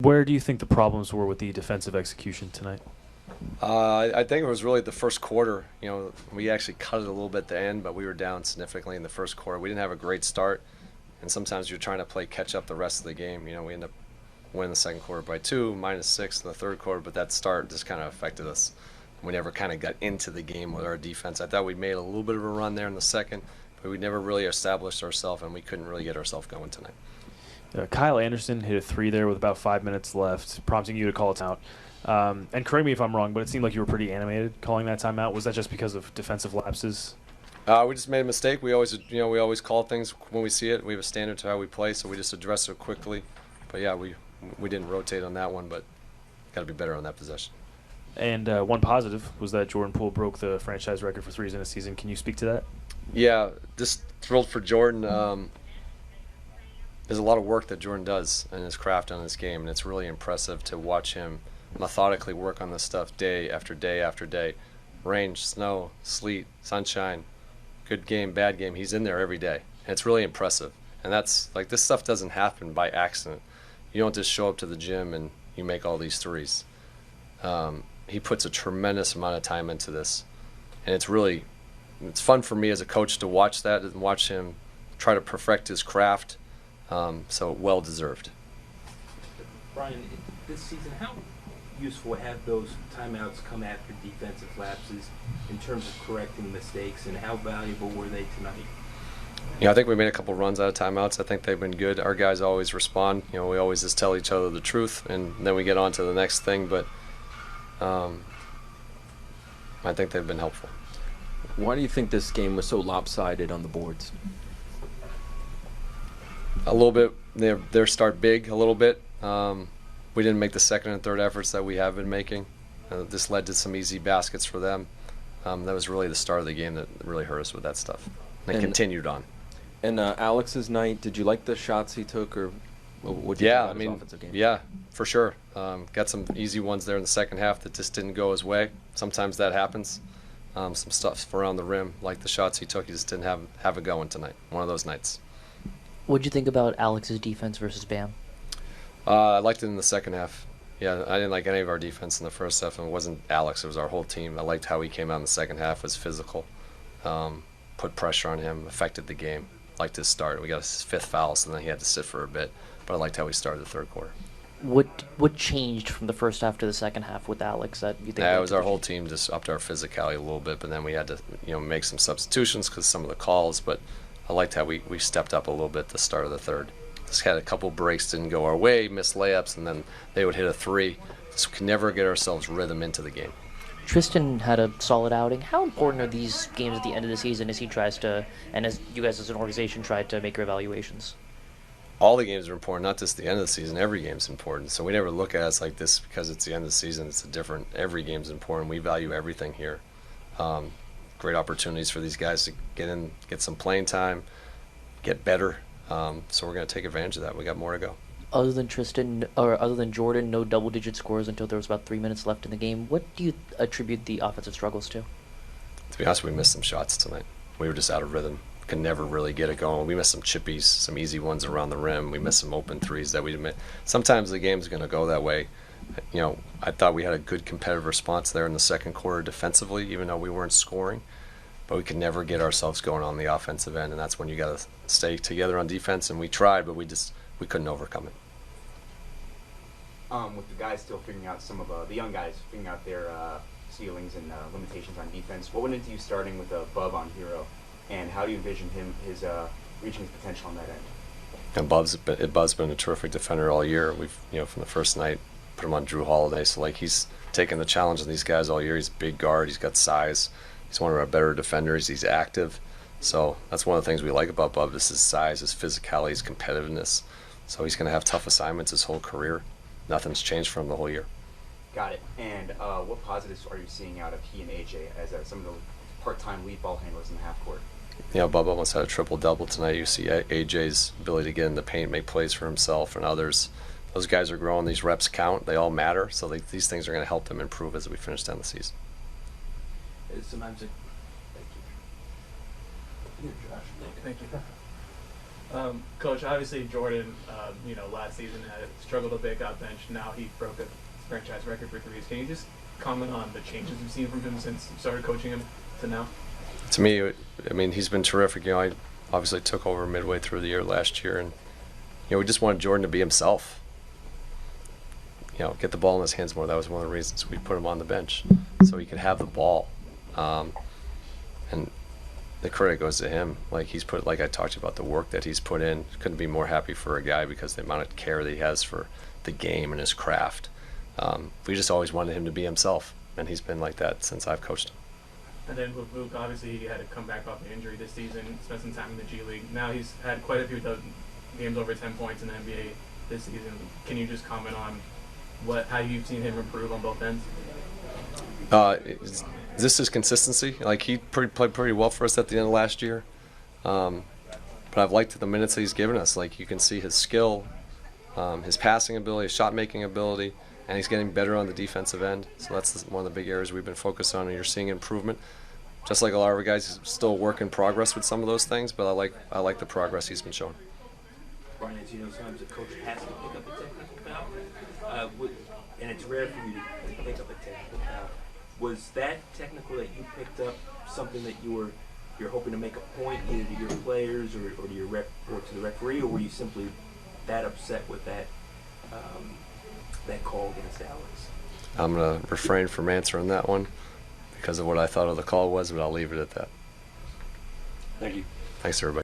Where do you think the problems were with the defensive execution tonight? I think it was really the first quarter. We actually cut it a little bit at the end, but we were down significantly in the first quarter. We didn't have a great start, and sometimes you're trying to play catch up the rest of the game. We end up winning the second quarter by 2, -6 in the third quarter, but that start just kind of affected us. We never kind of got into the game with our defense. I thought we made a little bit of a run there in the second, but we never really established ourselves, and we couldn't really get ourselves going tonight. Kyle Anderson hit a three there with about 5 minutes left, prompting you to call a timeout. And correct me if I'm wrong, but it seemed like you were pretty animated calling that timeout. Was that just because of defensive lapses? We just made a mistake. We always call things when we see it. We have a standard to how we play, so we just address it quickly. But yeah, we didn't rotate on that one, but got to be better on that possession. And one positive was that Jordan Poole broke the franchise record for threes in a season. Can you speak to that? Yeah, just thrilled for Jordan. There's a lot of work that Jordan does in his craft on his game, and it's really impressive to watch him methodically work on this stuff day after day after day. Rain, snow, sleet, sunshine, good game, bad game. He's in there every day, and it's really impressive. And that's like, this stuff doesn't happen by accident. You don't just show up to the gym and you make all these threes. He puts a tremendous amount of time into this, and it's fun for me as a coach to watch that and watch him try to perfect his craft. So well deserved. Brian, this season, how useful have those timeouts come after defensive lapses in terms of correcting mistakes, and how valuable were they tonight? I think we made a couple runs out of timeouts. I think they've been good. Our guys always respond. We always just tell each other the truth, and then we get on to the next thing. But I think they've been helpful. Why do you think this game was so lopsided on the boards? A little bit. Their start big a little bit. We didn't make the second and third efforts that we have been making. This led to some easy baskets for them. That was really the start of the game that really hurt us with that stuff. And it continued on. And Alex's night, did you like the shots he took, or what did you think about his offensive game? Yeah, for sure. Got some easy ones there in the second half that just didn't go his way. Sometimes that happens. Some stuff around the rim, like the shots he took, he just didn't have it going tonight. One of those nights. What'd you think about Alex's defense versus Bam? I liked it in the second half. Yeah, I didn't like any of our defense in the first half, and it wasn't Alex, it was our whole team. I liked how he came out in the second half, was physical, put pressure on him, affected the game. Liked his start. We got his fifth foul, so then he had to sit for a bit, but I liked how he started the third quarter. What changed from the first half to the second half with Alex that you think? Yeah, it was our whole team just upped our physicality a little bit, but then we had to make some substitutions because some of the calls, but I liked how we stepped up a little bit at the start of the third. Just had a couple breaks, didn't go our way, missed layups, and then they would hit a three. Just could never get ourselves rhythm into the game. Tristan had a solid outing. How important are these games at the end of the season as he tries to, and as you guys as an organization try to make your evaluations? All the games are important, not just the end of the season. Every game's important. So we never look at it like this because it's the end of the season. It's different. Every game's important. We value everything here. Great opportunities for these guys to get some playing time, get better. So we're going to take advantage of that. We got more to go. Other than Tristan, or other than Jordan, no double-digit scores until there was about 3 minutes left in the game. What do you attribute the offensive struggles to? To be honest, we missed some shots tonight. We were just out of rhythm. Could never really get it going. We missed some chippies, some easy ones around the rim. We missed some open threes that we didn't. Sometimes the game's going to go that way. I thought we had a good competitive response there in the second quarter defensively, even though we weren't scoring. But we could never get ourselves going on the offensive end, and that's when you got to stay together on defense. And we tried, but we couldn't overcome it. With the guys still figuring out the young guys figuring out their ceilings and limitations on defense, what went into you starting with a Bub on Hero, and how do you envision his reaching his potential on that end? And Bub's been a terrific defender all year. We've from the first night put him on Drew Holiday, so he's taken the challenge of these guys all year. He's a big guard. He's got size. He's one of our better defenders. He's active. So that's one of the things we like about Bub is his size, his physicality, his competitiveness. So he's going to have tough assignments his whole career. Nothing's changed for him the whole year. Got it. And what positives are you seeing out of he and AJ as some of the part-time lead ball handlers in the half court? Bub almost had a triple-double tonight. You see AJ's ability to get in the paint, make plays for himself and others. Those guys are growing. These reps count. They all matter. So these things are going to help them improve as we finish down the season. Sometimes Thank you. Coach, obviously Jordan, last season had struggled a bit, got benched. Now he broke a franchise record for threes. Can you just comment on the changes you've seen from him since you started coaching him to now? To me, I mean, he's been terrific. I obviously took over midway through the year last year, and we just wanted Jordan to be himself. Get the ball in his hands more. That was one of the reasons we put him on the bench, so he could have the ball. And the credit goes to him. Like I talked about the work that he's put in. Couldn't be more happy for a guy because the amount of care that he has for the game and his craft. We just always wanted him to be himself, and he's been like that since I've coached him. And then with Luke, obviously he had to come back off the injury this season, spent some time in the G League. Now he's had quite a few games over 10 points in the NBA this season. Can you just comment on how you've seen him improve on both ends? This is consistency. Like he played pretty well for us at the end of last year, but I've liked the minutes that he's given us. Like you can see his skill, his passing ability, his shot making ability, and he's getting better on the defensive end. So that's one of the big areas we've been focused on, and you're seeing improvement. Just like a lot of our guys, he's still a work in progress with some of those things, but I like the progress he's been showing. Brian, as you know, sometimes a coach has to pick up a technical foul, and it's rare for you to pick up a technical foul. Was that technical that you picked up something that you're hoping to make a point either to your players or to your or to the referee, or were you simply that upset with that call against Alex? I'm going to refrain from answering that one because of what I thought of the call was, but I'll leave it at that. Thank you. Thanks, everybody.